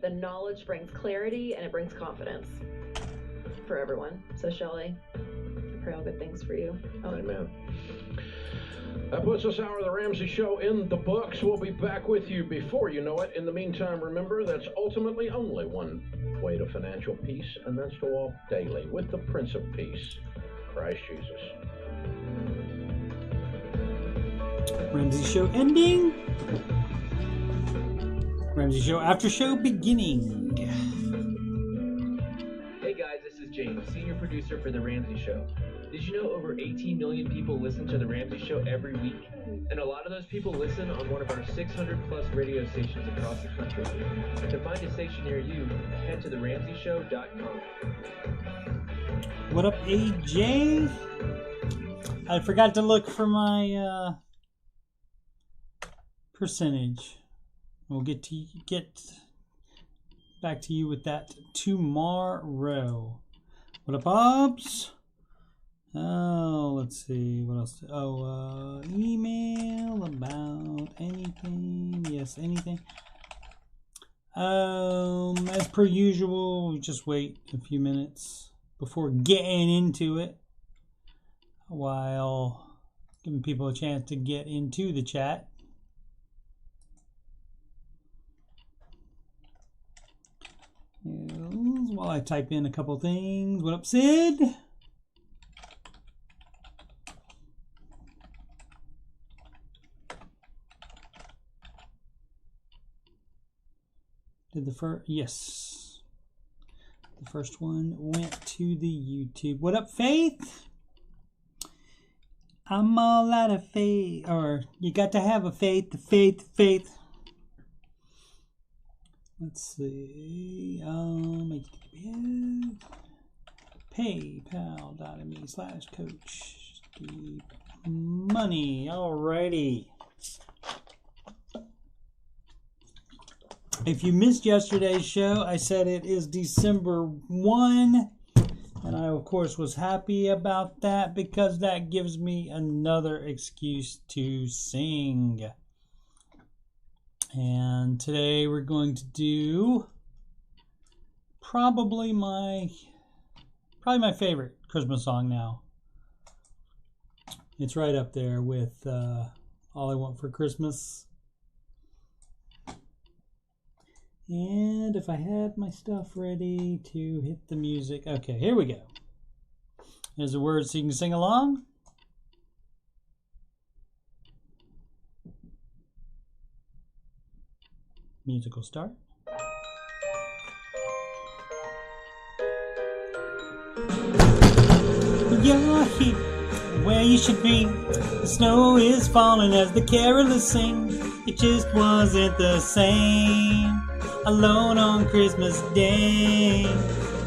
the knowledge brings clarity and it brings confidence for everyone. So Shelley, I pray all good things for you. Amen. That puts this hour of the Ramsey Show in the books. We'll be back with you before you know it. In the meantime, remember, that's ultimately only one way to financial peace, and that's to walk daily with the Prince of Peace, Christ Jesus. Ramsey Show ending. Ramsey Show after show beginning. Hey guys, this is James, senior producer for The Ramsey Show. Did you know over 18 million people listen to The Ramsey Show every week? And a lot of those people listen on one of our 600 plus radio stations across the country. To find a station near you, head to theramseyshow.com. What up, AJ? I forgot to look for my percentage. We'll get back to you with that tomorrow. What up, Bobs? Oh, let's see. What else? Email about anything. Yes, anything. As per usual, just wait a few minutes before getting into it, while giving people a chance to get into the chat. While I type in a couple things. What up, Sid? Did the first? Yes. The first one went to the YouTube. What up, Faith? I'm all out of faith. Or you got to have a faith. The faith. Let's see. PayPal.me/coach. Keep money. Alrighty. If you missed yesterday's show, I said it is December 1. And I, of course, was happy about that because that gives me another excuse to sing. And today we're going to do probably my favorite Christmas song now. It's right up there with All I Want for Christmas. And if I had my stuff ready to hit the music. Okay, here we go. There's the words so you can sing along. Musical start. You're here where you should be. The snow is falling as the carolers sing. It just wasn't the same. Alone on Christmas Day.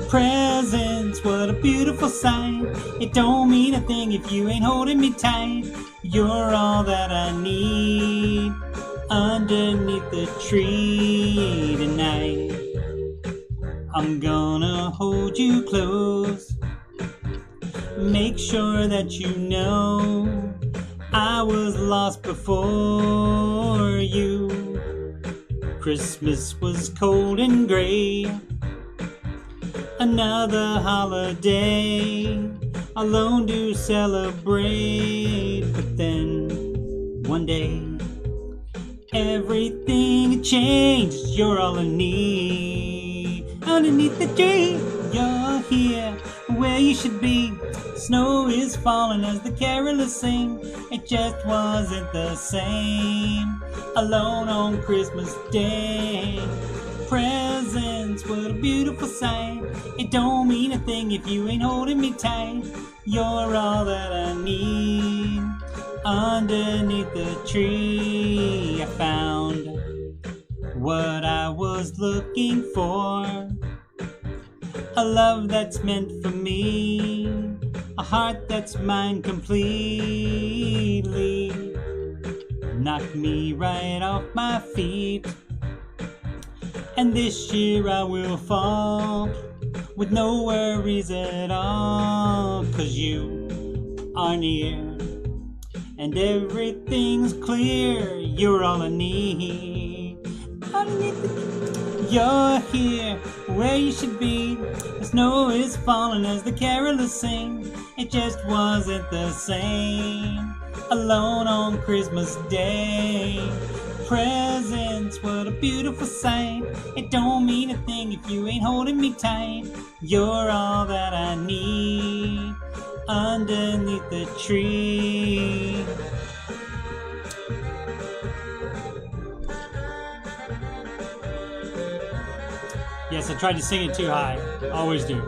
Presents, what a beautiful sight. It don't mean a thing if you ain't holding me tight. You're all that I need underneath the tree tonight. I'm gonna hold you close. Make sure that you know I was lost before you. Christmas was cold and gray. Another holiday alone to celebrate. But then one day everything changes. You're all I need. Underneath the tree, you're here where you should be. Snow is falling as the carolers sing. It just wasn't the same. Alone on Christmas Day. Presents, what a beautiful sight. It don't mean a thing if you ain't holding me tight. You're all that I need. Underneath the tree I found what I was looking for. A love that's meant for me. A heart that's mine completely. Knocked me right off my feet. And this year I will fall with no worries at all. 'Cause you are near and everything's clear. You're all I need. You're here where you should be. The snow is falling as the carolers sing. It just wasn't the same. Alone on Christmas Day. Presents, what a beautiful sight. It don't mean a thing if you ain't holding me tight. You're all that I need underneath the tree. Yes, I tried to sing it too high. Always do.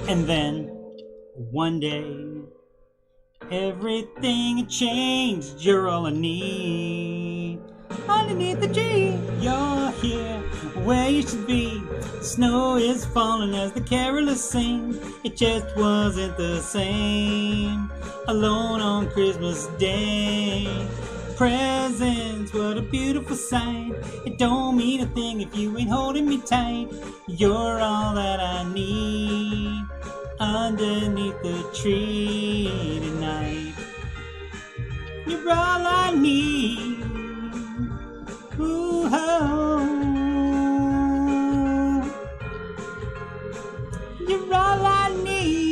And then, one day, everything changed. You're all I need. Underneath the tree, you're here where you should be. The snow is falling as the carolers sing. It just wasn't the same. Alone on Christmas Day. Presents, what a beautiful sight. It don't mean a thing if you ain't holding me tight. You're all that I need underneath the tree tonight. You're all I need. Ooh-oh. You're all I need.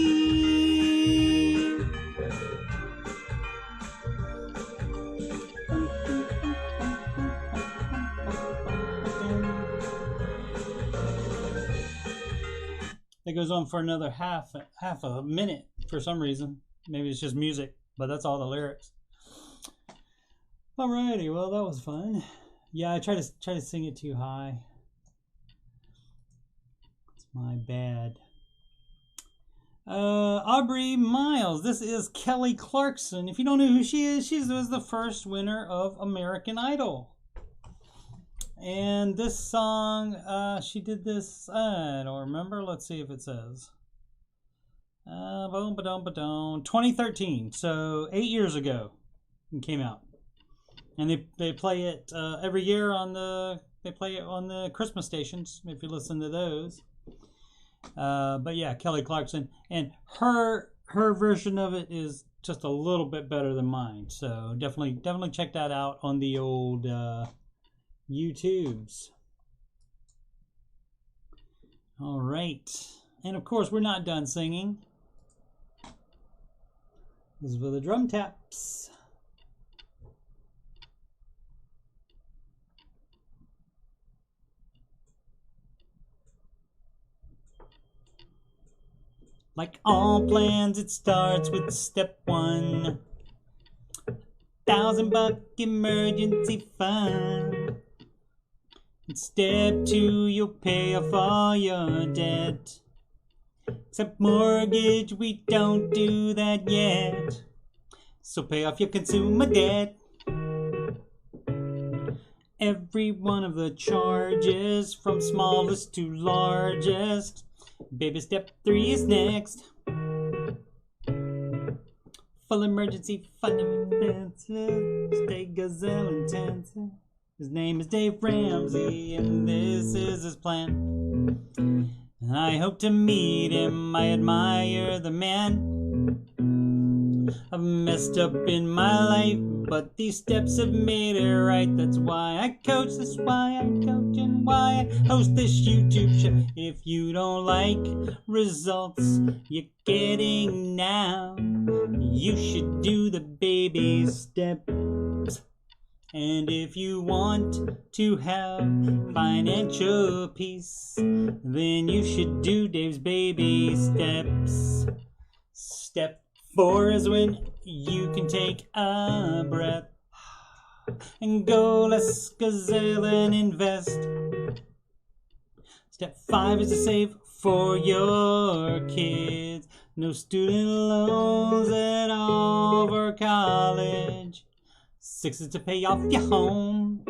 It goes on for another half a minute for some reason. Maybe it's just music, but that's all the lyrics. Alrighty, well that was fun. Yeah, I try to sing it too high. It's my bad. Aubrey Miles. This is Kelly Clarkson. If you don't know who she is, she was the first winner of American Idol. And this song, she did this, I don't remember. Let's see if it says. 2013, so 8 years ago it came out. And they play it every year on the Christmas stations, if you listen to those. But yeah, Kelly Clarkson, and her version of it is just a little bit better than mine. So definitely check that out on the old YouTubes. All right, and of course we're not done singing. This is for the drum taps. Like all plans, it starts with step one. $1,000 emergency fund. And step two, you'll pay off all your debt. Except mortgage, we don't do that yet. So pay off your consumer debt. Every one of the charges, from smallest to largest. Baby step 3 is next. Full emergency fund expenses. Stay gazelle intensive. His name is Dave Ramsey, and this is his plan. I hope to meet him. I admire the man. I've messed up in my life, but these steps have made it right. That's why I coach, that's why I coach, and why I host this YouTube show. If you don't like results you're getting now, you should do the baby steps. And if you want to have financial peace, then you should do Dave's baby steps. Step 4 is when you can take a breath and go less gazelle and invest. Step 5 is to save for your kids. No student loans at all for college. 6 is to pay off your home.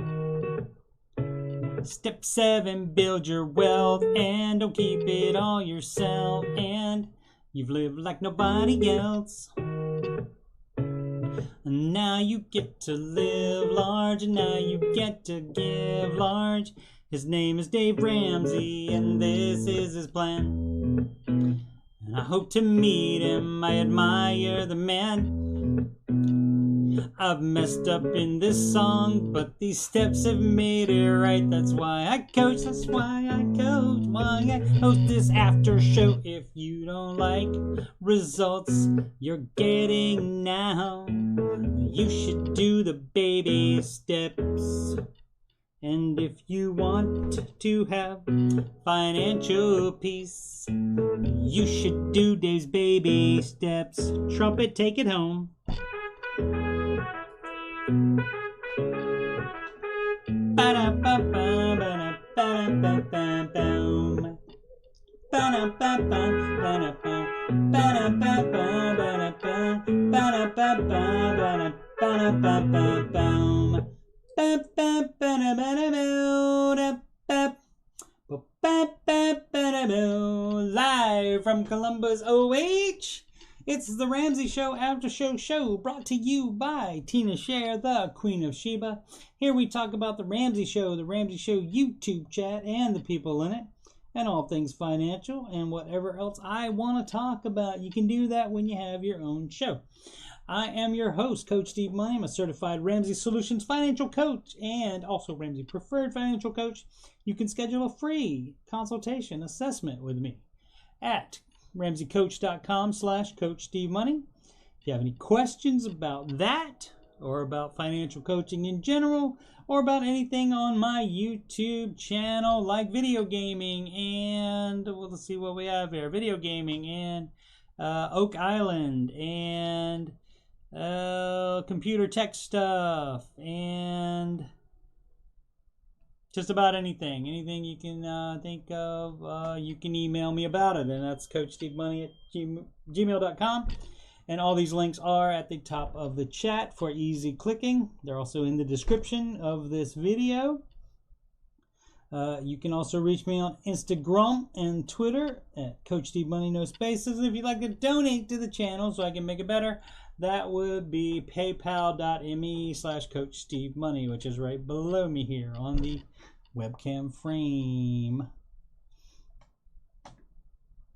Step 7, build your wealth and don't keep it all yourself. And you've lived like nobody else. And now you get to live large, and now you get to give large. His name is Dave Ramsey, and this is his plan. And I hope to meet him, I admire the man. I've messed up in this song, but these steps have made it right. That's why I coach, that's why I coach, why I host this after show. If you don't like results you're getting now, you should do the baby steps. And if you want to have financial peace, you should do Dave's baby steps. Trumpet, take it home. Live from Columbus, OH, it's the Ramsey Show Aftershow show, brought to you by Tina Scher, the Queen of Sheba. Here we talk about the Ramsey Show YouTube chat, and the people in it, and all things financial, and whatever else I want to talk about. You can do that when you have your own show. I am your host, Coach Steve Money. I'm a certified Ramsey Solutions financial coach and also Ramsey Preferred Financial Coach. You can schedule a free consultation assessment with me at ramseycoach.com/Coach Steve Money. If you have any questions about that, or about financial coaching in general, or about anything on my YouTube channel, like video gaming and, well, let's see what we have here, video gaming and Oak Island and computer tech stuff and just about anything you can think of, you can email me about it, and that's coachstevemoney@gmail.com. And all these links are at the top of the chat for easy clicking. They're also in the description of this video. You can also reach me on Instagram and Twitter at Coach Steve Money, no spaces. And if you'd like to donate to the channel so I can make it better, that would be paypal.me/Coach Steve Money, which is right below me here on the webcam frame.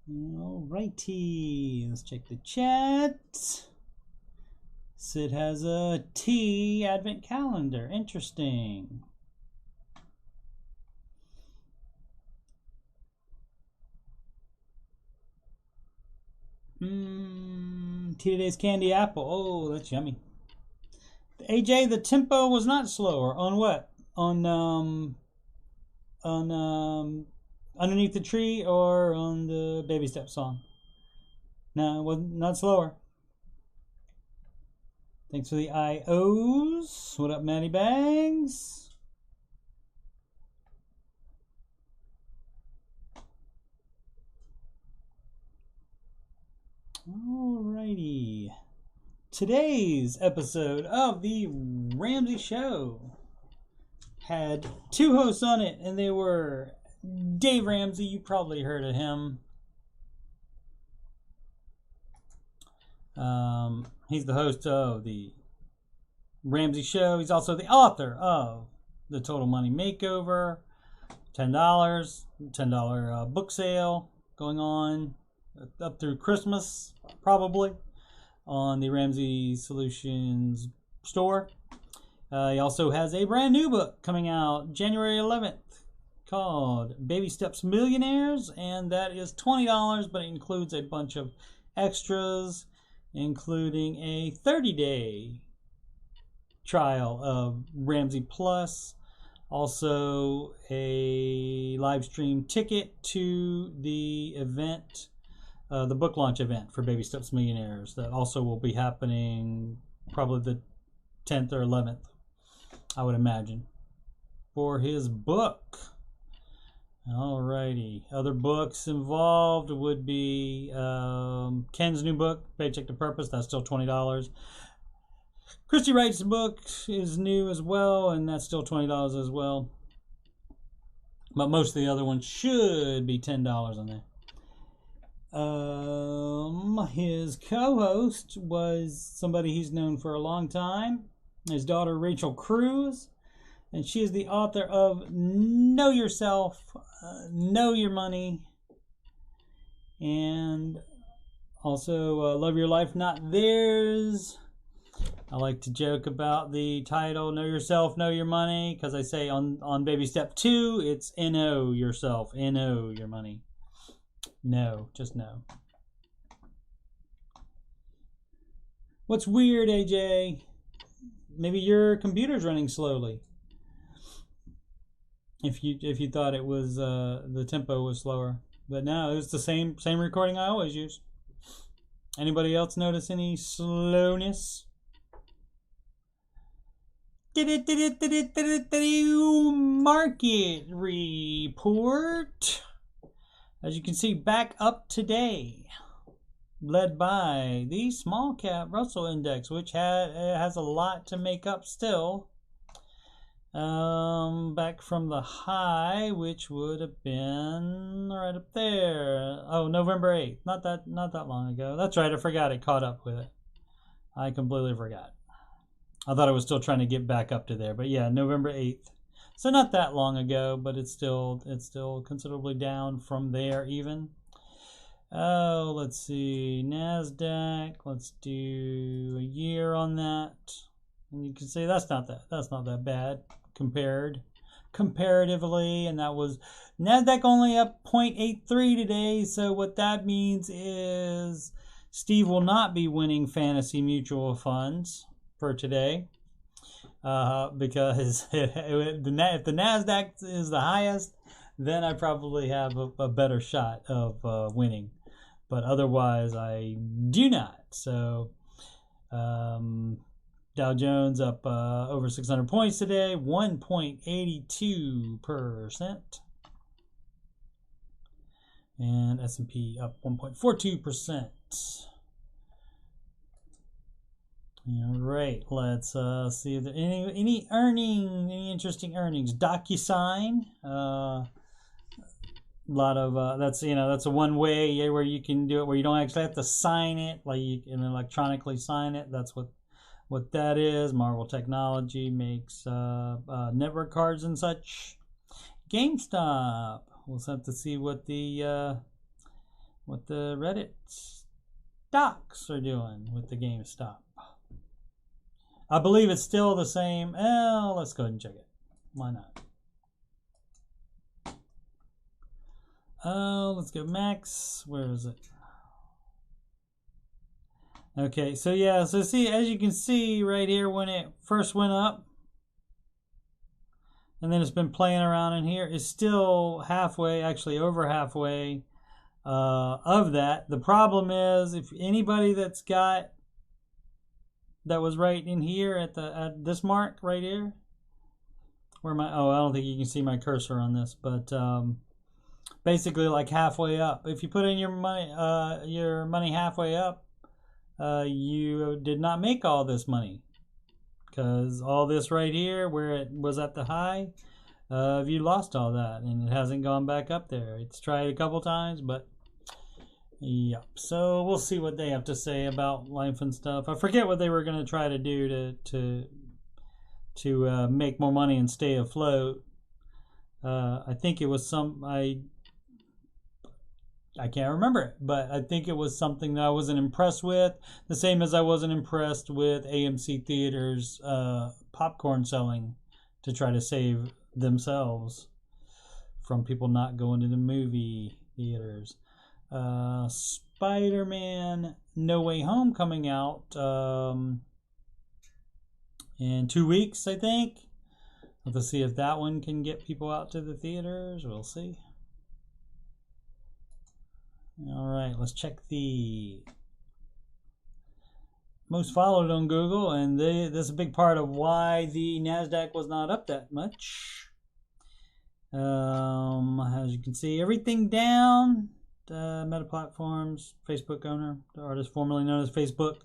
Alrighty, let's check the chat. Sid has a T advent calendar. Interesting. Today's candy apple. Oh, that's yummy. AJ, the tempo was not slower. On what? On Underneath the Tree or on the Baby Step song? No, it wasn't, not slower. Thanks for the IOs. What up, Maddie Bags? Alrighty. Today's episode of the Ramsey Show had two hosts on it, and they were Dave Ramsey. You probably heard of him. He's the host of the Ramsey Show. He's also the author of The Total Money Makeover. $10 book sale going on up through Christmas, probably, on the Ramsey Solutions store. He also has a brand new book coming out January 11th called Baby Steps Millionaires, and that is $20, but it includes a bunch of extras, including a 30-day trial of Ramsey Plus, also a live stream ticket to the event, the book launch event for Baby Steps Millionaires, that also will be happening probably the 10th or 11th, I would imagine, for his book. Alrighty. Other books involved would be Ken's new book, Paycheck to Purpose. That's still $20. Christy Wright's book is new as well, and that's still $20 as well. But most of the other ones should be $10 on there. His co-host was somebody he's known for a long time. His daughter, Rachel Cruz. And she is the author of Know Yourself, Know Your Money, and also Love Your Life, Not Theirs. I like to joke about the title, Know Yourself, Know Your Money, because I say on baby step 2, it's N-O yourself, N-O your money. No, just no. What's weird, AJ? Maybe your computer's running slowly. If you thought it was the tempo was slower, but no, it was the same recording I always use. Anybody else notice any slowness? Market report. As you can see, back up today, led by the small cap Russell Index, which has a lot to make up still. Back from the high, which would have been right up there. Oh, November 8th. Not that long ago. That's right, I forgot it caught up with it. I completely forgot. I thought I was still trying to get back up to there, but yeah, November 8th. So not that long ago, but it's still considerably down from there even. Oh, let's see, NASDAQ. Let's do a year on that. And you can see that's not that bad comparatively, and that was NASDAQ only up 0.83 today. So what that means is Steve will not be winning fantasy mutual funds for today, because if the NASDAQ is the highest, then I probably have a better shot of winning, but otherwise I do not. So Dow Jones up over 600 points today, 1.82%. And S&P up 1.42%. All right, let's see if there any interesting earnings. DocuSign, a lot of that's a one way where you can do it where you don't actually have to sign it, like you can electronically sign it. That's what that is. Marvel Technology makes network cards and such. GameStop. We'll have to see what the Reddit stocks are doing with the GameStop. I believe it's still the same. Let's go ahead and check it. Why not? Let's go Max. Where is it? Okay, so yeah, so see, as you can see right here, when it first went up, and then it's been playing around in here, it's still halfway, actually over halfway of that. The problem is, if anybody that was right in here at this mark right here, I don't think you can see my cursor on this, but basically like halfway up. If you put in your money halfway up, you did not make all this money, because all this right here where it was at the high, you lost all that, and it hasn't gone back up there. It's tried a couple times, but yep. So we'll see what they have to say about life and stuff. I forget what they were going to try to do to make more money and stay afloat. I think it was I can't remember it, but I think it was something that I wasn't impressed with. The same as I wasn't impressed with AMC Theaters popcorn selling to try to save themselves from people not going to the movie theaters. Spider-Man No Way Home coming out in 2 weeks, I think. Let's see if that one can get people out to the theaters. We'll see. All right, let's check the most followed on Google, and this is a big part of why the NASDAQ was not up that much. As you can see, everything down. Meta Platforms, Facebook owner, the artist formerly known as Facebook,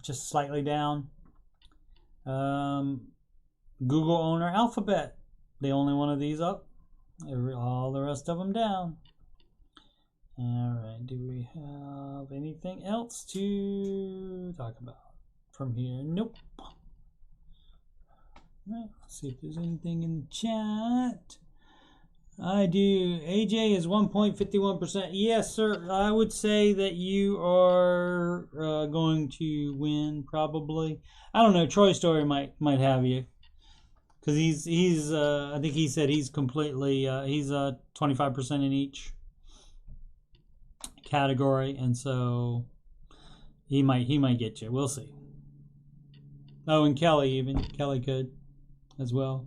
just slightly down. Google owner, Alphabet, the only one of these up. All the rest of them down. All right, do we have anything else to talk about from here? Nope. Let's see if there's anything in the chat. I do. AJ is 1.51%. Yes, sir. I would say that you are going to win, probably. I don't know. Troy Story might have you, because he's I think he said he's completely he's 25% in each category, and so he might get you. We'll see. Oh, and Kelly could as well.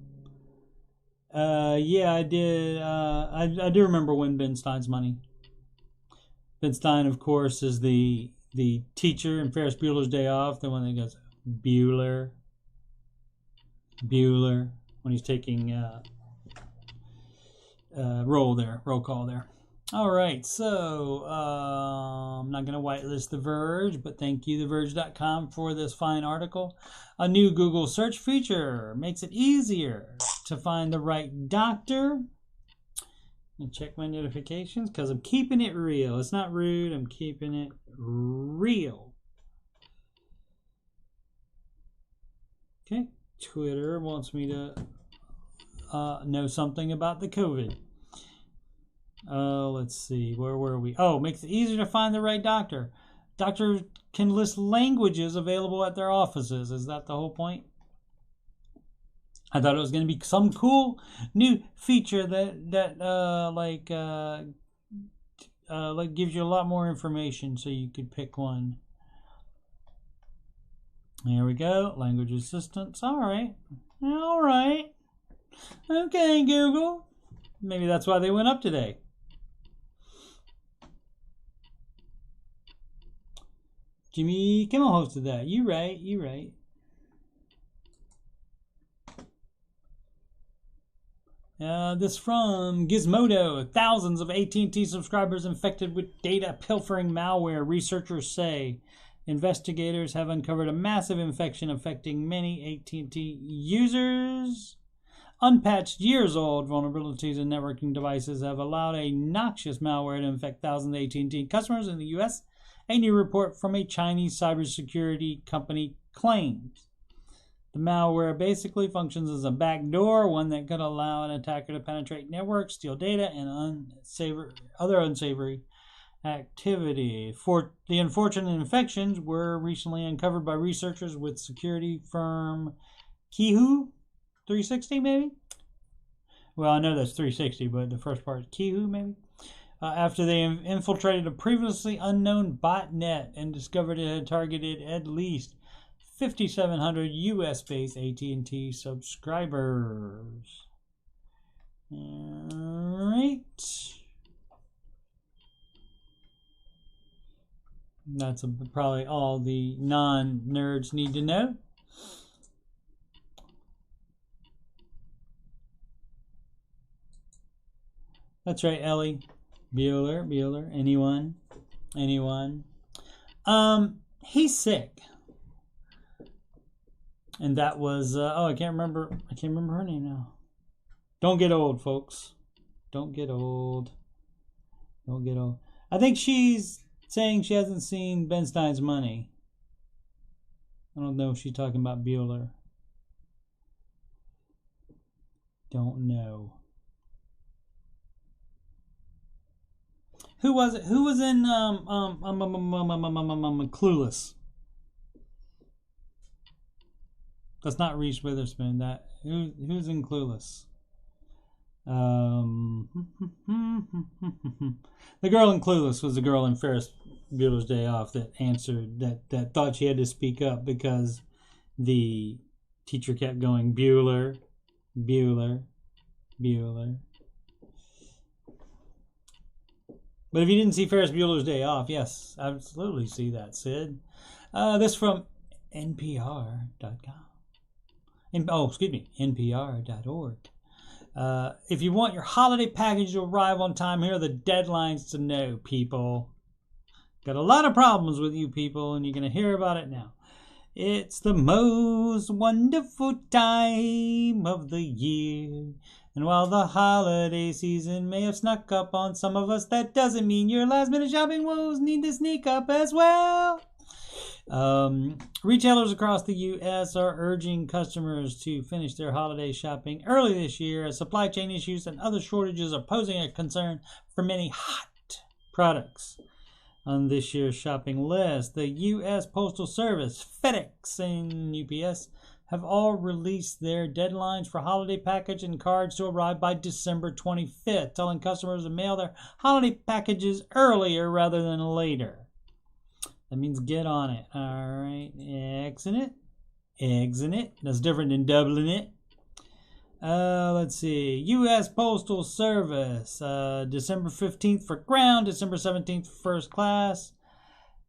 Yeah, I did. I do remember Win Ben Stein's money. Ben Stein, of course, is the teacher in Ferris Bueller's Day Off, the one that goes Bueller, when he's taking roll call there. All right, so I'm not going to whitelist The Verge, but thank you, TheVerge.com, for this fine article. A new Google search feature makes it easier to find the right doctor. And check my notifications because I'm keeping it real. It's not rude. I'm keeping it real. Okay, Twitter wants me to know something about the COVID. Let's see. Where were we? Oh, makes it easier to find the right doctor. Doctors can list languages available at their offices. Is that the whole point? I thought it was going to be some cool new feature that gives you a lot more information, so you could pick one. There we go. Language assistance. All right. Okay, Google. Maybe that's why they went up today. Jimmy Kimmel hosted that. You right. This from Gizmodo. Thousands of AT&T subscribers infected with data pilfering malware, researchers say. Investigators have uncovered a massive infection affecting many AT&T users. Unpatched years-old vulnerabilities in networking devices have allowed a noxious malware to infect thousands of AT&T customers in the U.S., a new report from a Chinese cybersecurity company claims. The malware basically functions as a backdoor, one that could allow an attacker to penetrate networks, steal data, and other unsavory activity. The unfortunate infections were recently uncovered by researchers with security firm Kihu 360, maybe? Well, I know that's 360, but the first part is Kihu, maybe? After they infiltrated a previously unknown botnet and discovered it had targeted at least 5,700 US-based AT&T subscribers. All right. That's probably all the non-nerds need to know. That's right, Ellie. Bueller. Anyone? He's sick. And that was I can't remember her name now. Don't get old, folks. Don't get old. I think she's saying she hasn't seen Ben Stein's money. I don't know if she's talking about Bueller. Don't know. Who was it? Who was in Clueless? That's not Reese Witherspoon. Who's in Clueless? The girl in Clueless was the girl in Ferris Bueller's Day Off that answered that thought she had to speak up because the teacher kept going Bueller. But if you didn't see Ferris Bueller's Day Off, yes, absolutely see that, Sid. This from NPR.com. NPR.org. If you want your holiday package to arrive on time, here are the deadlines to know, people. Got a lot of problems with you people, and you're going to hear about it now. It's the most wonderful time of the year. And while the holiday season may have snuck up on some of us, that doesn't mean your last minute shopping woes need to sneak up as well. Retailers across the U.S. are urging customers to finish their holiday shopping early this year as supply chain issues and other shortages are posing a concern for many hot products on this year's shopping list. The U.S. Postal Service, FedEx, and UPS have all released their deadlines for holiday package and cards to arrive by December 25th, telling customers to mail their holiday packages earlier rather than later. That means get on it. All right, exit it. That's different than doubling it. Let's see. U.S. Postal Service, December 15th for ground, December 17th for first class,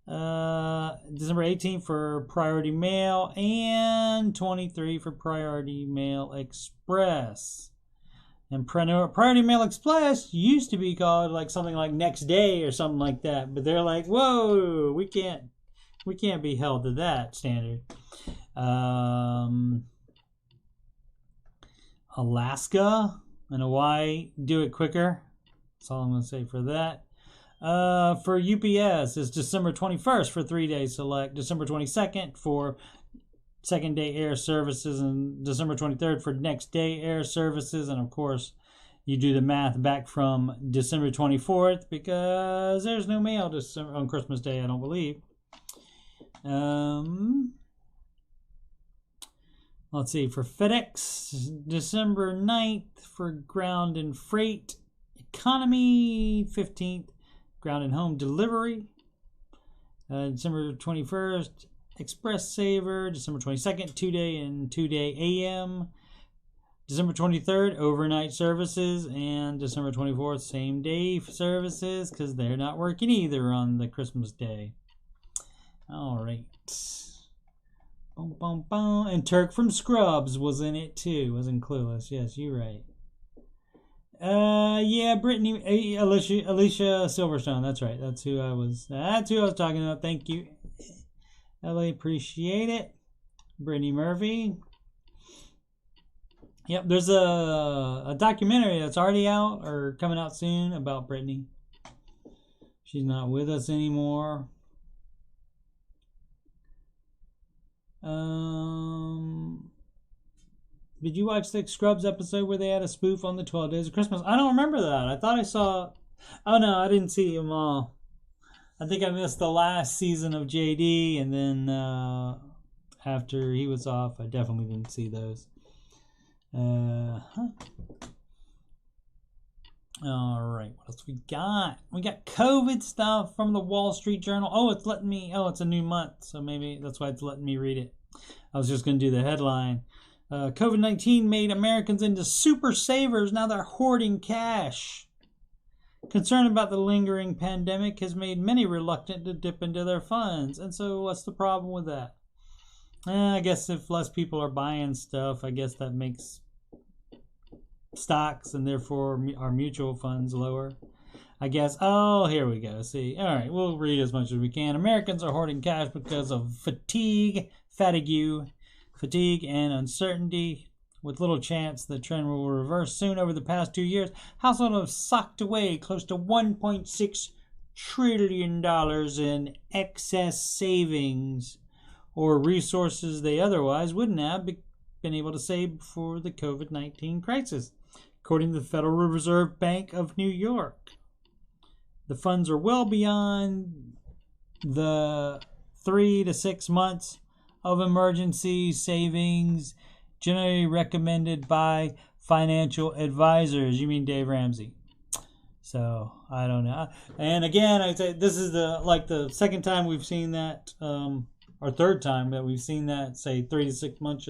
December 18th for priority mail, and 23 for priority mail express. And priority mail express used to be called like something like next day or something like that, but they're like, whoa, we can't be held to that standard. Alaska and Hawaii do it quicker. That's all I'm going to say for that. For UPS, it's December 21st for 3-day select, December 22nd for second day air services, and December 23rd for next day air services. And of course, you do the math back from December 24th because there's no mail on Christmas Day, I don't believe. Let's see, for FedEx, December 9th for ground and freight. Economy, 15th, ground and home delivery. December 21st, Express Saver. December 22nd, 2-day and 2-day AM. December 23rd, overnight services. And December 24th, same day services, because they're not working either on the Christmas Day. All right. Boom, boom, boom. And Turk from Scrubs was in it too. Was in Clueless. Yes, you're right. Yeah, Brittany, Alicia Silverstone. That's right. That's who I was talking about. Thank you, Ellie. Appreciate it. Brittany Murphy. Yep, there's a documentary that's already out or coming out soon about Brittany. She's not with us anymore. Did you watch the Scrubs episode where they had a spoof on the 12 Days of Christmas? I don't remember that. I thought I saw... Oh, no, I didn't see them all. I think I missed the last season of JD, and then after he was off, I definitely didn't see those. All right, what else we got? We got COVID stuff from the Wall Street Journal. Oh, it's a new month, so maybe that's why it's letting me read it. I was just going to do the headline. COVID-19 made Americans into super savers. Now they're hoarding cash. Concern about the lingering pandemic has made many reluctant to dip into their funds. And so what's the problem with that? I guess if less people are buying stuff, I guess that makes stocks and therefore our mutual funds lower. I guess. Oh, here we go. See. All right, we'll read as much as we can. Americans are hoarding cash because of fatigue and uncertainty. With little chance the trend will reverse soon. Over the past 2 years, households have socked away close to $1.6 trillion in excess savings or resources they otherwise wouldn't have been able to save before the COVID-19 crisis, according to the Federal Reserve Bank of New York. The funds are well beyond the 3 to 6 months of emergency savings generally recommended by financial advisors. You mean Dave Ramsey? So I don't know. And again, I say this is the second time we've seen that, or third time that we've seen that. Say 3 to 6 months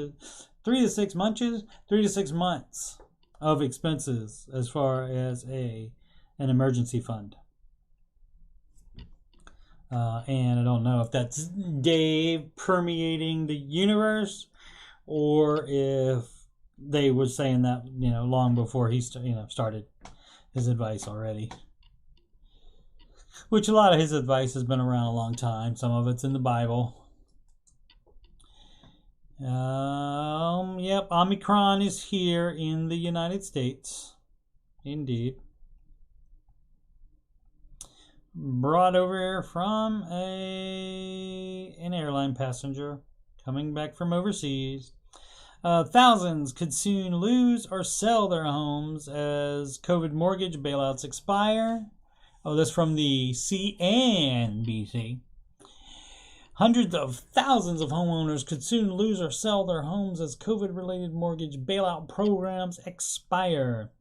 of expenses as far as an emergency fund. And I don't know if that's Dave permeating the universe, or if they were saying that long before he started his advice already. Which a lot of his advice has been around a long time. Some of it's in the Bible. Yep, Omicron is here in the United States. Indeed. brought over here from an airline passenger coming back from overseas. Thousands could soon lose or sell their homes as COVID mortgage bailouts expire. Oh, that's from the CNBC. Hundreds of thousands of homeowners could soon lose or sell their homes as COVID-related mortgage bailout programs expire.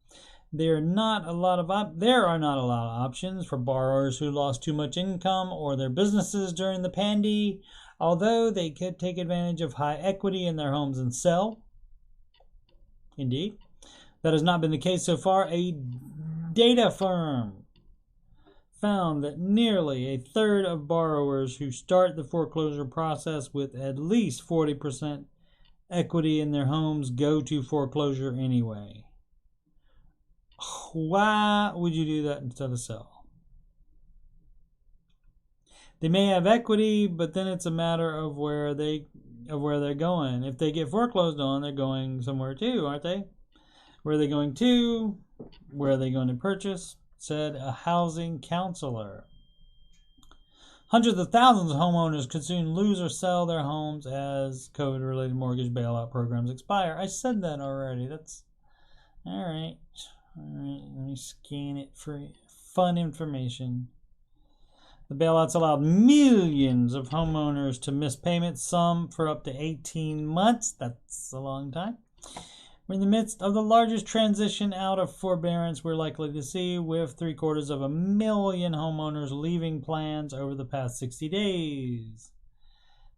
There are not a lot of options for borrowers who lost too much income or their businesses during the pandemic, although they could take advantage of high equity in their homes and sell. Indeed. That has not been the case so far. A data firm found that nearly a third of borrowers who start the foreclosure process with at least 40% equity in their homes go to foreclosure anyway. Why would you do that instead of sell? They may have equity, but then it's a matter of where they're going. If they get foreclosed on, they're going somewhere too, aren't they? Where are they going to? Where are they going to purchase? Said a housing counselor. Hundreds of thousands of homeowners could soon lose or sell their homes as COVID-related mortgage bailout programs expire. I said that already. That's all right. All right, let me scan it for fun information. The bailouts allowed millions of homeowners to miss payments, some for up to 18 months. That's a long time. We're in the midst of the largest transition out of forbearance we're likely to see, with 750,000 homeowners leaving plans over the past 60 days.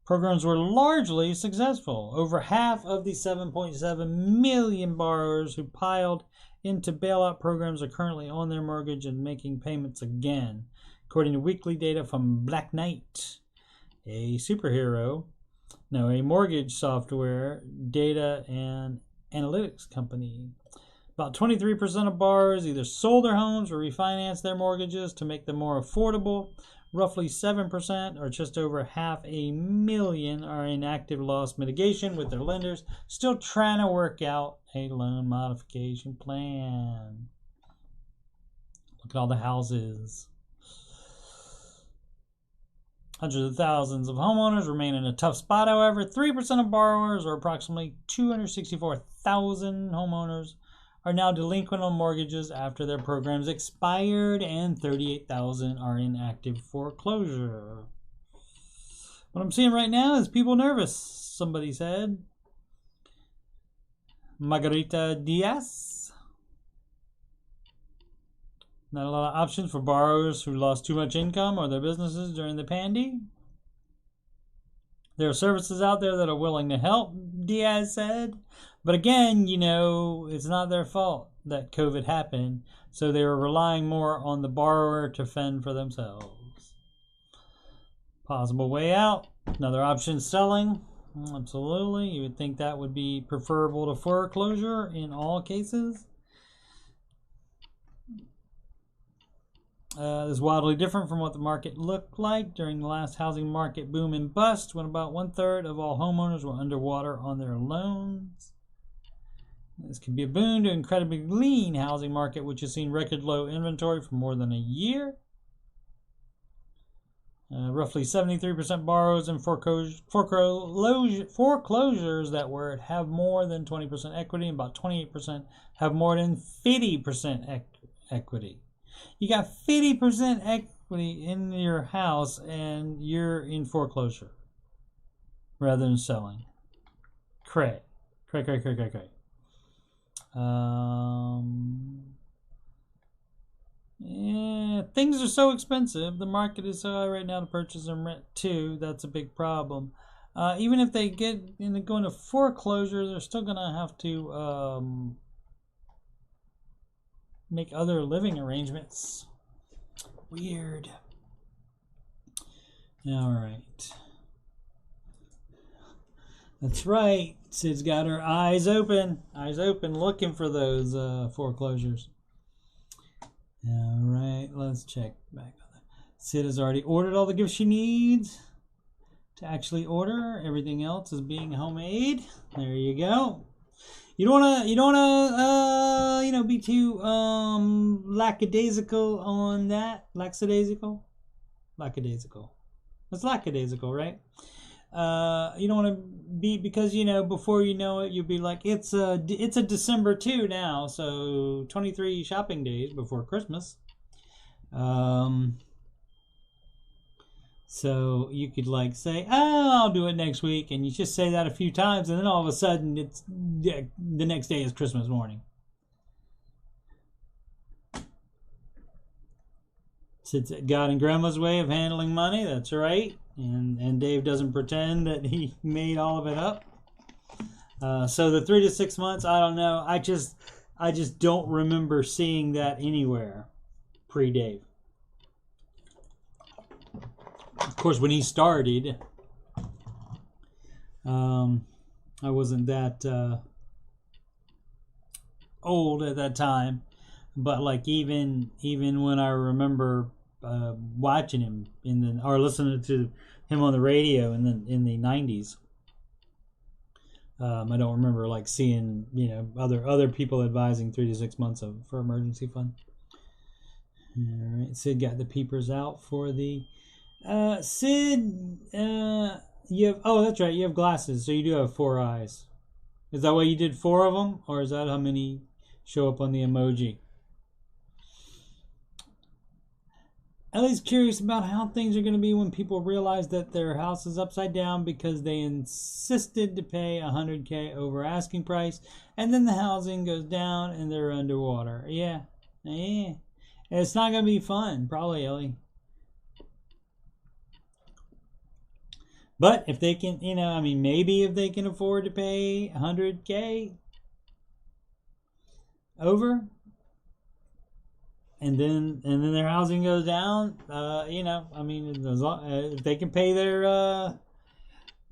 Programs were largely successful. Over half of the 7.7 million borrowers who piled into bailout programs are currently on their mortgage and making payments again, according to weekly data from Black Knight, a mortgage software, data, and analytics company. About 23% of borrowers either sold their homes or refinanced their mortgages to make them more affordable. Roughly 7%, or just over 500,000, are in active loss mitigation with their lenders, still trying to work out a loan modification plan. Look at all the houses. Hundreds of thousands of homeowners remain in a tough spot, however. 3% of borrowers, or approximately 264,000 homeowners, are now delinquent on mortgages after their programs expired, and 38,000 are in active foreclosure. What I'm seeing right now is people nervous, somebody said. Margarita Diaz. Not a lot of options for borrowers who lost too much income or their businesses during the pandemic. There are services out there that are willing to help, Diaz said. But again, it's not their fault that COVID happened, so they were relying more on the borrower to fend for themselves. Possible way out. Another option, selling. Absolutely. You would think that would be preferable to foreclosure in all cases. This is wildly different from what the market looked like during the last housing market boom and bust, when about 1/3 of all homeowners were underwater on their loans. This could be a boon to an incredibly lean housing market, which has seen record low inventory for more than a year. Roughly 73% borrowers in foreclosures that have more than 20% equity, and about 28% have more than 50% equity. You got 50% equity in your house and you're in foreclosure rather than selling. Cray. Yeah, things are so expensive. The market is so high right now to purchase and rent too. That's a big problem. Even if they go into foreclosure, they're still going to have to make other living arrangements. Weird. All right. That's right. Sid's got her eyes open, looking for those foreclosures. All right, let's check back on that. Sid has already ordered all the gifts she needs to actually order. Everything else is being homemade. There you go. You don't wanna be too lackadaisical on that. Lackadaisical. It's lackadaisical, right? You don't want to be, because before you know it, you'll be like, it's a December 2 now, so 23 shopping days before Christmas. So you could say, oh, I'll do it next week, and you just say that a few times, and then all of a sudden it's the next day is Christmas morning. It's God and Grandma's way of handling money. That's right. And Dave doesn't pretend that he made all of it up. So the 3 to 6 months, I don't know. I just don't remember seeing that anywhere pre-Dave. Of course, when he started, I wasn't that old at that time. But even when I remember watching him or listening to him on the radio in the 90s, I don't remember seeing other people advising 3 to 6 months for emergency fund. All right, Sid got the peepers out for the Sid. You have, oh, that's right, you have glasses, so you do have 4 eyes. Is that why you did 4 of them, or is that how many show up on the emoji? Ellie's curious about how things are going to be when people realize that their house is upside down because they insisted to pay $100K over asking price, and then the housing goes down and they're underwater. Yeah. It's not going to be fun, probably, Ellie. But if they can, maybe if they can afford to pay $100K over, and then their housing goes down, if they can pay their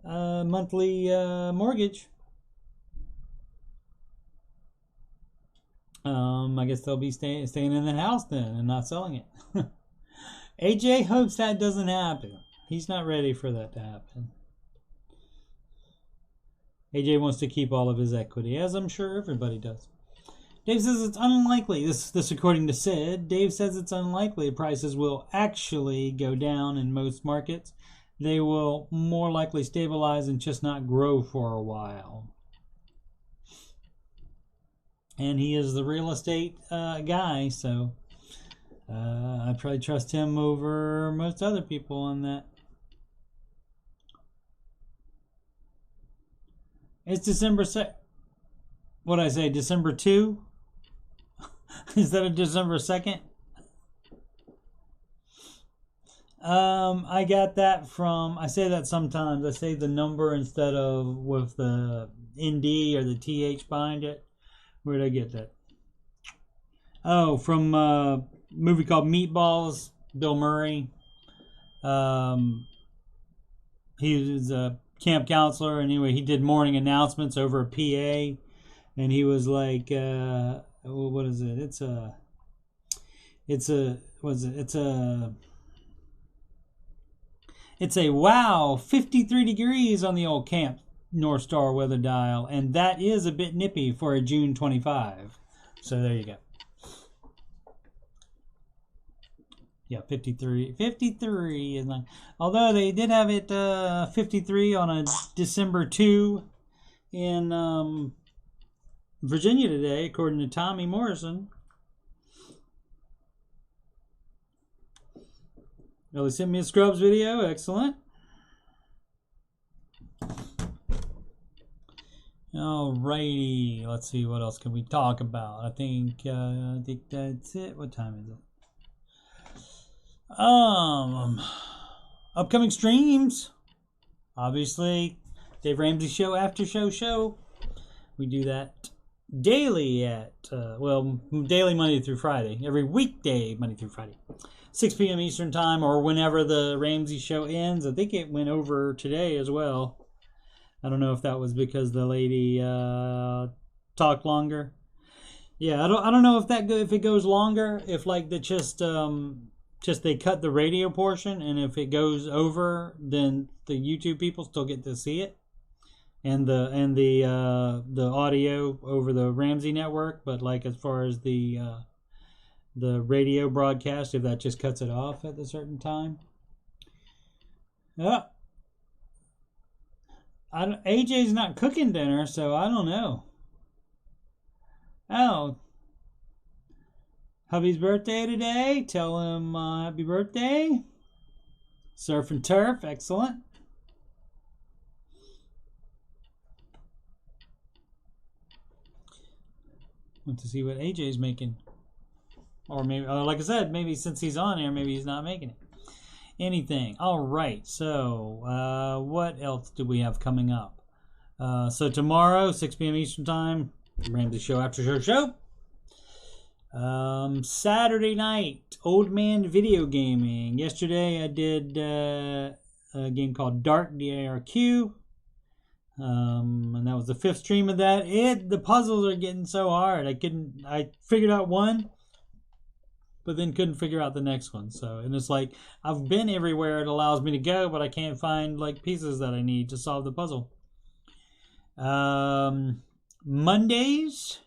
monthly mortgage, I guess they'll be staying in the house then and not selling it. AJ hopes that doesn't happen. He's not ready for that to happen. AJ wants to keep all of his equity, as I'm sure everybody does. Dave says it's unlikely, this according to Sid, Dave says it's unlikely prices will actually go down in most markets. They will more likely stabilize and just not grow for a while. And he is the real estate guy, so I probably trust him over most other people on that. It's December 2nd. What did I say? December 2? Is that a December 2nd? I got that from, I say that sometimes. I say the number instead of with the ND or the TH behind it. Where did I get that? Oh, from a movie called Meatballs. Bill Murray. He was a camp counselor, and anyway, he did morning announcements over a PA, and he was like, what is it? It's a wow, 53 degrees on the old camp North Star weather dial, and that is a bit nippy for a June 25. So there you go. Yeah, 53 is like, although they did have it 53 on a December 2 in Virginia today, according to Tommy Morrison. Ellie sent me a Scrubs video. Excellent. Alrighty. Let's see, what else can we talk about? I think that's it. What time is it? Upcoming streams. Obviously, Dave Ramsey Show, Aftershow. We do that daily at, daily Monday through Friday. Every weekday, Monday through Friday. 6 p.m. Eastern Time, or whenever the Ramsey Show ends. I think it went over today as well. I don't know if that was because the lady talked longer. Yeah, I don't know if it goes longer. If just they cut the radio portion, and if it goes over, then the YouTube people still get to see it. and the audio over the Ramsey network, but like as far as the radio broadcast, if that just cuts it off at a certain time. Yeah. AJ's not cooking dinner, so I don't know. Oh, hubby's birthday today. Tell him happy birthday. Surf and turf, excellent. Want to see what AJ's making. Or maybe, like I said, maybe since he's on here, maybe he's not making it. Anything. All right. So, what else do we have coming up? So tomorrow, 6 p.m. Eastern Time, Ramsey Show, Aftershow show. Saturday night, Old Man Video Gaming. Yesterday, I did a game called Dark, D-A-R-Q. And that was the 5th stream of that. The puzzles are getting so hard. I figured out one, but then couldn't figure out the next one. So, and it's like, I've been everywhere it allows me to go, but I can't find like pieces that I need to solve the puzzle. Mondays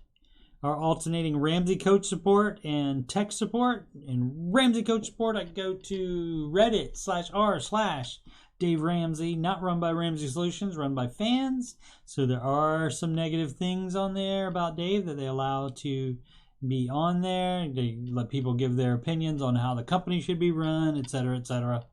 are alternating Ramsey Coach support and tech support. In Ramsey Coach support, I go to Reddit/r/Dave Ramsey, not run by Ramsey Solutions, run by fans. So there are some negative things on there about Dave that they allow to be on there. They let people give their opinions on how the company should be run, etc., etc.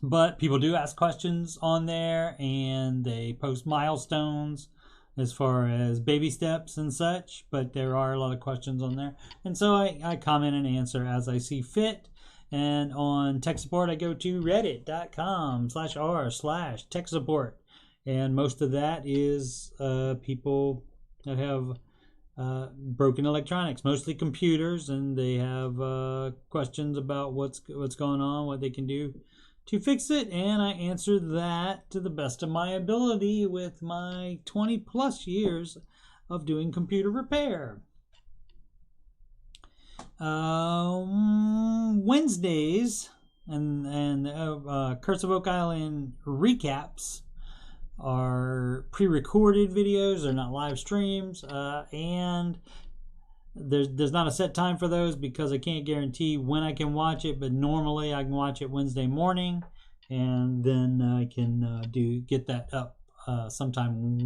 But people do ask questions on there, and they post milestones as far as baby steps and such. But there are a lot of questions on there, and so I comment and answer as I see fit. And on tech support, I go to reddit.com/r/tech support, and most of that is people that have broken electronics, mostly computers, and they have questions about what's going on, what they can do to fix it, and I answer that to the best of my ability with my 20 plus years of doing computer repair. Wednesdays and Curse of Oak Island recaps are pre-recorded videos. They're not live streams, and there's not a set time for those because I can't guarantee when I can watch it, but normally I can watch it Wednesday morning, and then I can get that up sometime by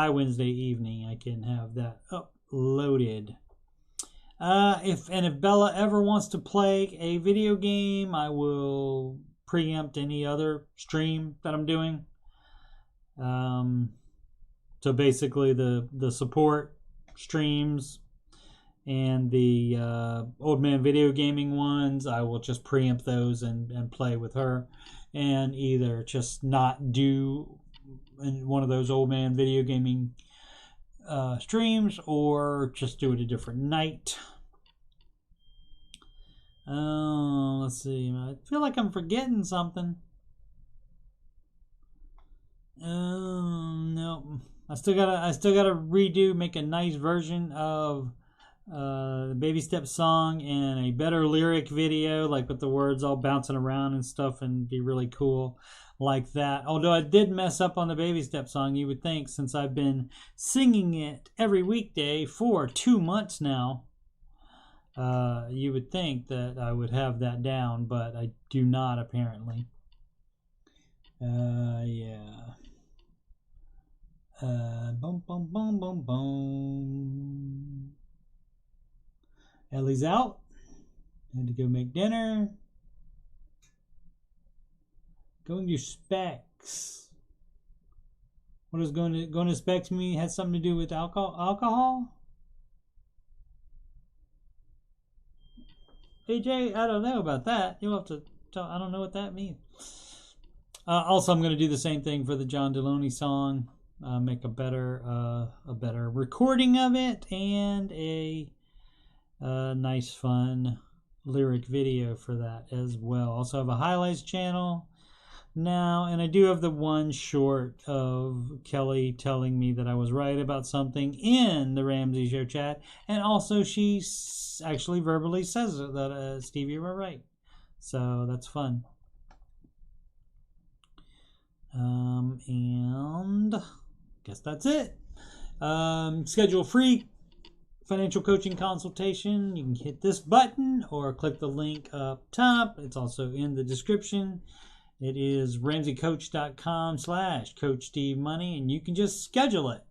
Wednesday evening. I can have that uploaded. If Bella ever wants to play a video game, I will preempt any other stream that I'm doing. So basically the support streams and the Old Man Video Gaming ones, I will just preempt those and play with her, and either just not do one of those Old Man Video Gaming streams, or just do it a different night. Let's see. I feel like I'm forgetting something. No. I still gotta make a nice version of the Baby Step song and a better lyric video, like with the words all bouncing around and stuff, and be really cool like that. Although I did mess up on the Baby Step song, you would think, since I've been singing it every weekday for 2 months now, you would think that I would have that down, but I do not, apparently. Yeah. Boom, boom, boom, boom, boom. Ellie's out. Had to go make dinner. Going to specs. What does going to specs mean? Has something to do with alcohol? AJ, I don't know about that. You'll have to tell. I don't know what that means. Also, I'm going to do the same thing for the John Deloney song. Make a better recording of it, and a nice, fun lyric video for that as well. Also have a highlights channel now, and I do have the one short of Kelly telling me that I was right about something in the Ramsey Show chat, and also she actually verbally says that Stevie were right, so that's fun. And I guess that's it. Schedule a free financial coaching consultation. You can hit this button or click the link up top. It's also in the description. It is ramseycoach.com/CoachSteveMoney, and you can just schedule it.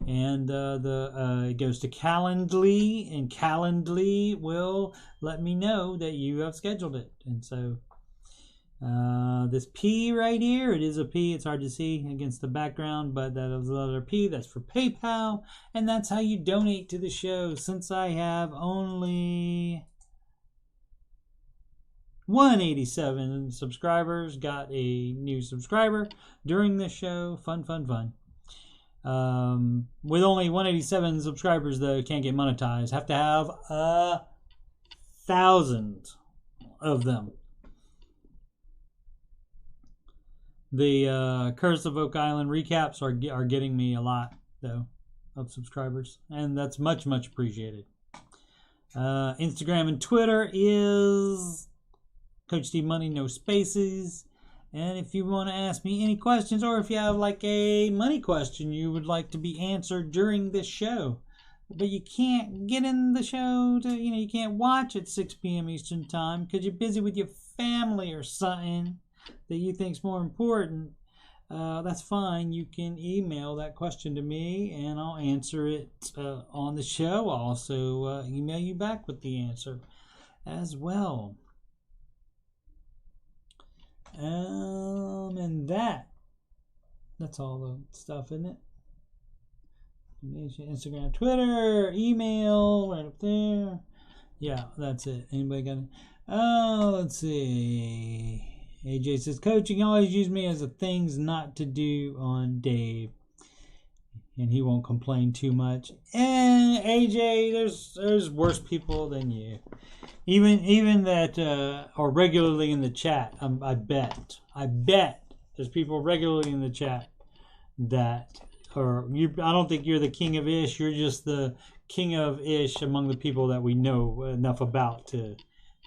And it goes to Calendly, and Calendly will let me know that you have scheduled it. And so this P right here, it is a P. It's hard to see against the background, but that is the letter P. That's for PayPal, and that's how you donate to the show. Since I have only 187 subscribers, got a new subscriber during this show. Fun. With only 187 subscribers, though, can't get monetized. Have to have 1,000 of them. The Curse of Oak Island recaps are getting me a lot, though, of subscribers, and that's much appreciated. Instagram and Twitter is Coach Steve Money, no spaces. And if you want to ask me any questions, or if you have like a money question you would like to be answered during this show, but you can't get in the show to, you can't watch at 6 p.m. Eastern Time because you're busy with your family or something that you think's more important, that's fine. You can email that question to me and I'll answer it on the show. I'll also email you back with the answer as well. And that's all the stuff, isn't it? Instagram, Twitter, email, right up there. Yeah, that's it. Anybody got it? Let's see. AJ says, Coach, you can always use me as a things not to do on Dave. And he won't complain too much. And AJ, there's worse people than you. Even that are regularly in the chat. I bet there's people regularly in the chat that are you. I don't think you're the king of ish. You're just the king of ish among the people that we know enough about to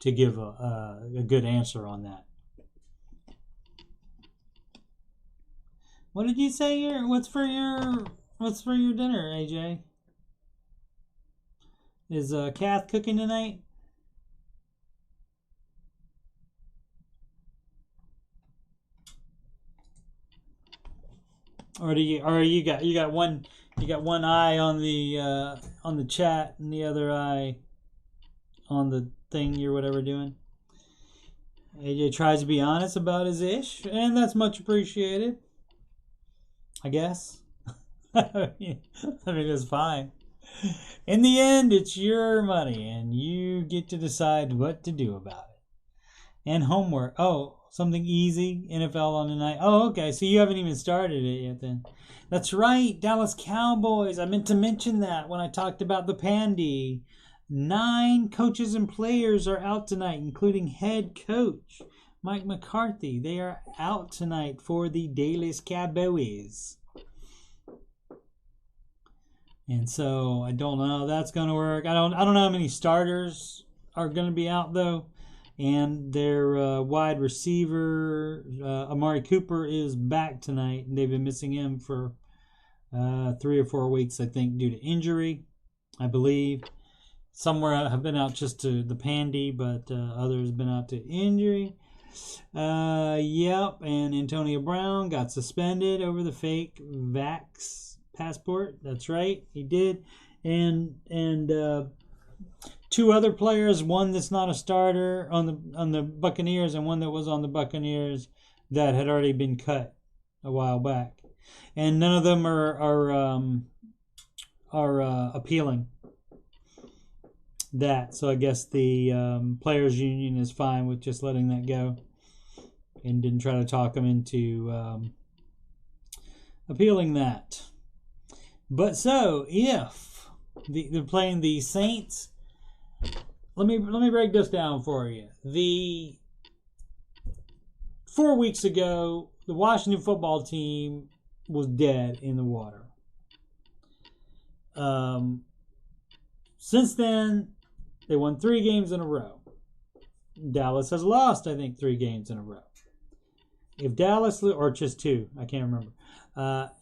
give a good answer on that. What did you say? What's for your dinner, AJ? Is Kath cooking tonight? Or you got one eye on the chat and the other eye on the thing you're whatever doing? AJ tries to be honest about his ish, and that's much appreciated, I guess. I mean, it's fine. In the end, it's your money, and you get to decide what to do about it. And homework. Oh, something easy. NFL on tonight. Oh, okay. So you haven't even started it yet then. That's right. Dallas Cowboys. I meant to mention that when I talked about the Pandy. 9 coaches and players are out tonight, including head coach Mike McCarthy. They are out tonight for the Dallas Cowboys. And so I don't know how that's going to work. I don't know how many starters are going to be out though. And their wide receiver Amari Cooper is back tonight. They've been missing him for 3 or 4 weeks, I think, due to injury, I believe. Somewhere have been out just to the Pandy, but others have been out to injury. Yep, and Antonio Brown got suspended over the fake vax passport. That's right, he did. And 2 other players, one that's not a starter on the Buccaneers, and one that was on the Buccaneers that had already been cut a while back. And none of them are appealing that. So I guess the players union is fine with just letting that go and didn't try to talk them into appealing that. But so if they're playing the Saints, let me break this down for you. 4 weeks ago, the Washington football team was dead in the water. Since then, they won 3 games in a row. Dallas has lost, I think, 3 games in a row. If Dallas or just 2, I can't remember.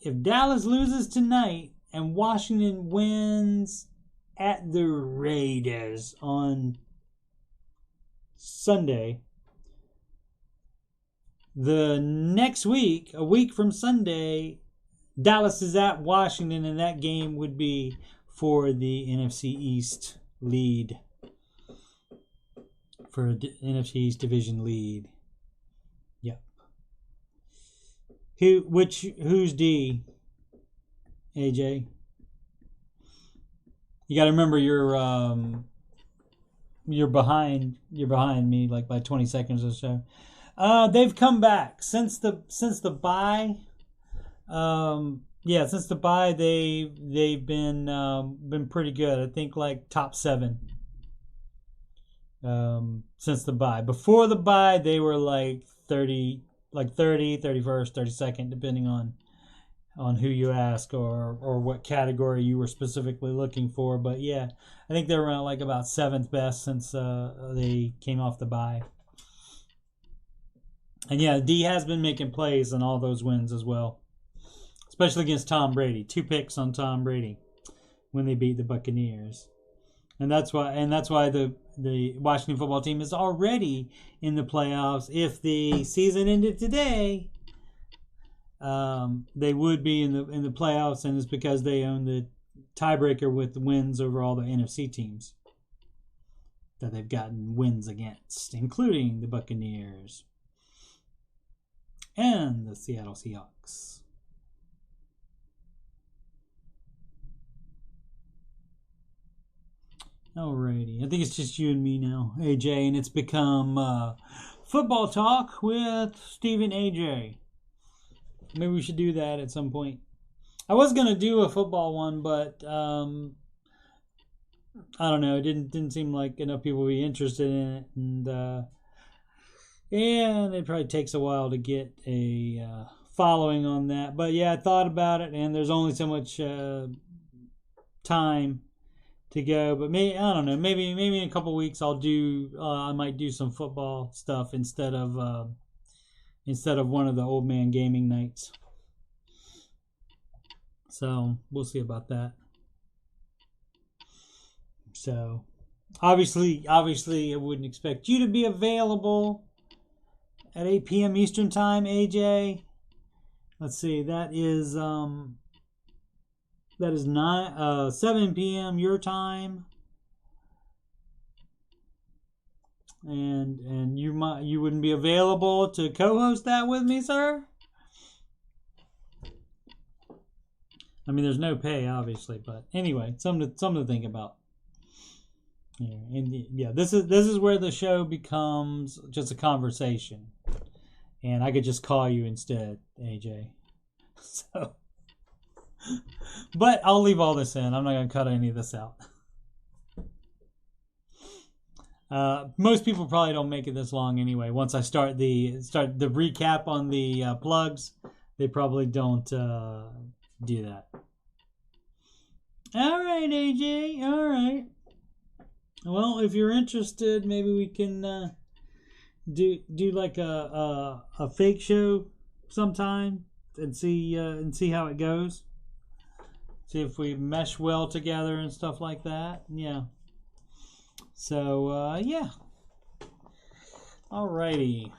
If Dallas loses tonight and Washington wins at the Raiders on Sunday, the next week, a week from Sunday, Dallas is at Washington, and that game would be for the NFC East lead. For NFC East division lead. Yep. Who's D? AJ? You got to remember you're behind me like by 20 seconds or so. They've come back since the bye. Since the bye they've been pretty good. I think like top 7. Since the bye. Before the bye they were like 30, 31st, 32nd, depending on who you ask or what category you were specifically looking for. But yeah, I think they were around like about 7th best since they came off the bye. And yeah, D has been making plays on all those wins as well, especially against Tom Brady. 2 picks on Tom Brady when they beat the Buccaneers, and that's why the Washington football team is already in the playoffs. If the season ended today, they would be in the playoffs, and it's because they own the tiebreaker with the wins over all the NFC teams that they've gotten wins against, including the Buccaneers and the Seattle Seahawks. Alrighty, I think it's just you and me now, AJ, and it's become football talk with Stephen AJ. Maybe we should do that at some point. I was gonna do a football one, but I don't know. It didn't seem like enough people would be interested in it, and it probably takes a while to get a following on that. But yeah, I thought about it, and there's only so much time to go. But maybe I don't know. Maybe in a couple weeks I might do some football stuff instead of one of the old man gaming nights. So we'll see about that. So obviously I wouldn't expect you to be available at 8 p.m. Eastern time, AJ. Let's see, that is 7 p.m. your time. And you wouldn't be available to co-host that with me, sir? I mean, there's no pay, obviously, but anyway, something to think about. Yeah, and yeah, this is where the show becomes just a conversation, and I could just call you instead, AJ. So, but I'll leave all this in. I'm not gonna cut any of this out. Most people probably don't make it this long anyway. Once I start the recap on the plugs, they probably don't do that. All right, AJ. All right. Well, if you're interested, maybe we can do like a fake show sometime and see how it goes. See if we mesh well together and stuff like that. Yeah. So yeah. Alrighty.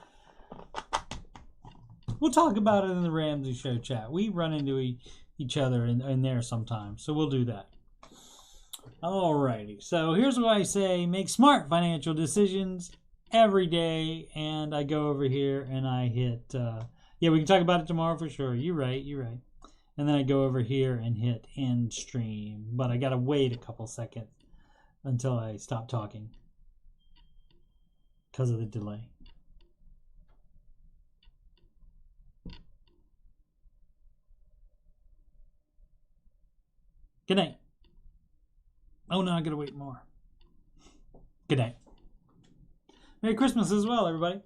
We'll talk about it in the Ramsey Show chat. We run into each other in there sometimes, so we'll do that. Alrighty, so here's what I say: make smart financial decisions every day. And I go over here and I hit yeah, we can talk about it tomorrow for sure. You're right. And then I go over here and hit end stream, but I gotta wait a couple seconds until I stop talking because of the delay. Good night. Oh no, I gotta wait more. Good night. Merry Christmas as well, everybody.